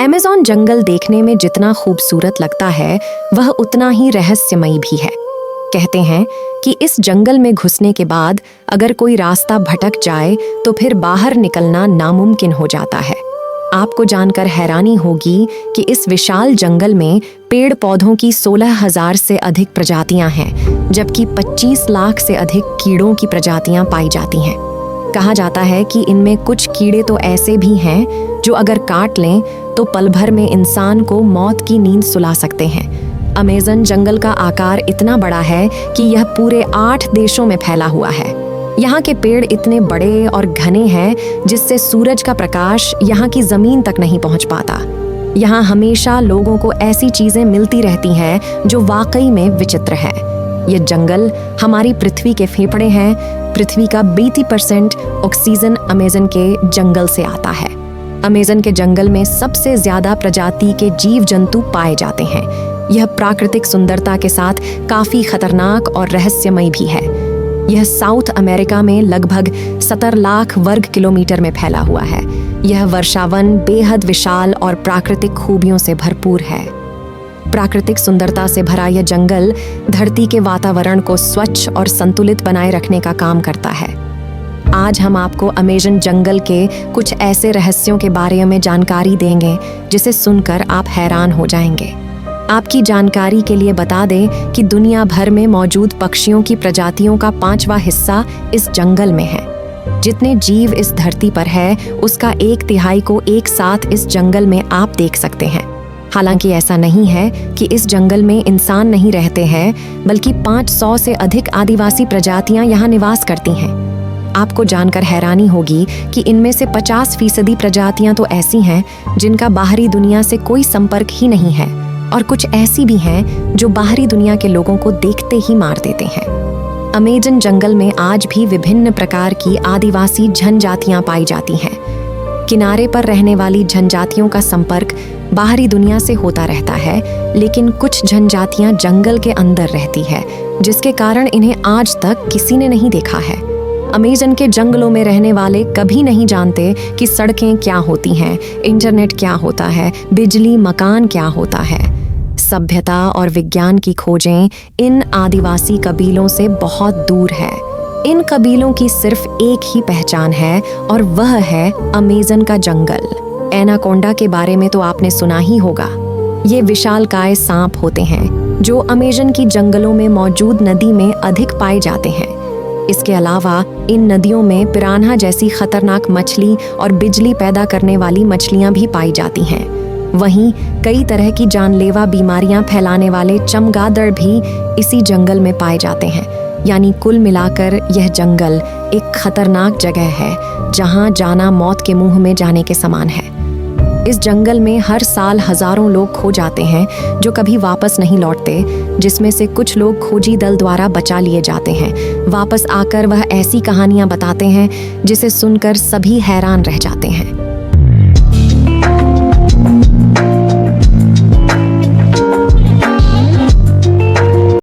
Amazon जंगल देखने में जितना खूबसूरत लगता है वह उतना ही रहस्यमयी भी है। कहते हैं कि इस जंगल में घुसने के बाद अगर कोई रास्ता भटक जाए तो फिर बाहर निकलना नामुमकिन हो जाता है। आपको जानकर हैरानी होगी कि इस विशाल जंगल में पेड़ पौधों की 16,000 से अधिक प्रजातियां हैं, जबकि 25 लाख से अधिक कीड़ों की प्रजातियां पाई जाती हैं। कहा जाता है कि इनमें कुछ कीड़े तो ऐसे भी हैं जो अगर काट लें तो पल भर में इंसान को मौत की नींद सुला सकते हैं। अमेज़न जंगल का आकार इतना बड़ा है कि यह पूरे 8 देशों में फैला हुआ है। यहाँ के पेड़ इतने बड़े और घने हैं जिससे सूरज का प्रकाश यहाँ की जमीन तक नहीं पहुँच पाता। यहाँ हमेशा लोगों को ऐसी चीजें मिलती रहती हैं जो वाकई में विचित्र है। ये जंगल हमारी पृथ्वी के फेफड़े हैं। पृथ्वी का 80% ऑक्सीजन अमेज़न के जंगल से आता है। अमेज़न के जंगल में सबसे ज्यादा प्रजाति के जीव जंतु पाए जाते हैं। यह प्राकृतिक सुंदरता के साथ काफी खतरनाक और रहस्यमय भी है। यह साउथ अमेरिका में लगभग 70 लाख वर्ग किलोमीटर में फैला हुआ है। यह वर्षावन बेहद विशाल और प्राकृतिक खूबियों से भरपूर है। प्राकृतिक सुंदरता से भरा यह जंगल धरती के वातावरण को स्वच्छ और संतुलित बनाए रखने का काम करता है। आज हम आपको अमेज़न जंगल के कुछ ऐसे रहस्यों के बारे में जानकारी देंगे जिसे सुनकर आप हैरान हो जाएंगे। आपकी जानकारी के लिए बता दें कि दुनिया भर में मौजूद पक्षियों की प्रजातियों का 5वां हिस्सा इस जंगल में है। जितने जीव इस धरती पर है उसका 1/3 को एक साथ इस जंगल में आप देख सकते हैं। हालांकि ऐसा नहीं है कि इस जंगल में इंसान नहीं रहते हैं, बल्कि 500 से अधिक आदिवासी प्रजातियां यहाँ निवास करती हैं। आपको जानकर हैरानी होगी कि इनमें से 50% प्रजातियां तो ऐसी हैं जिनका बाहरी दुनिया से कोई संपर्क ही नहीं है, और कुछ ऐसी भी हैं जो बाहरी दुनिया के लोगों को देखते ही मार देते हैं। अमेज़न जंगल में आज भी विभिन्न प्रकार की आदिवासी जनजातियां पाई जाती हैं। किनारे पर रहने वाली जनजातियों का संपर्क बाहरी दुनिया से होता रहता है, लेकिन कुछ जनजातियां जंगल के अंदर रहती है, जिसके कारण इन्हें आज तक किसी ने नहीं देखा है। अमेज़न के जंगलों में रहने वाले कभी नहीं जानते कि सड़कें क्या होती हैं, इंटरनेट क्या होता है, बिजली, मकान क्या होता है। सभ्यता और विज्ञान की खोजें इन आदिवासी कबीलों से बहुत दूर है। इन कबीलों की सिर्फ एक ही पहचान है और वह है अमेज़न का जंगल। एनाकोंडा के बारे में तो आपने सुना ही होगा। ये विशालकाय सांप होते हैं जो अमेज़न की जंगलों में मौजूद नदी में अधिक पाए जाते हैं। इसके अलावा इन नदियों में पिरान्हा जैसी खतरनाक मछली और बिजली पैदा करने वाली मछलियां भी पाई जाती हैं। वहीं कई तरह की जानलेवा बीमारियां फैलाने वाले चमगादड़ भी इसी जंगल में पाए जाते हैं। यानी कुल मिलाकर यह जंगल एक खतरनाक जगह है जहां जाना मौत के मुंह में जाने के समान है। इस जंगल में हर साल हजारों लोग खो जाते हैं जो कभी वापस नहीं लौटते, जिसमें से कुछ लोग खोजी दल द्वारा बचा लिए जाते हैं। वापस आकर वह ऐसी कहानियां बताते हैं जिसे सुनकर सभी हैरान रह जाते हैं।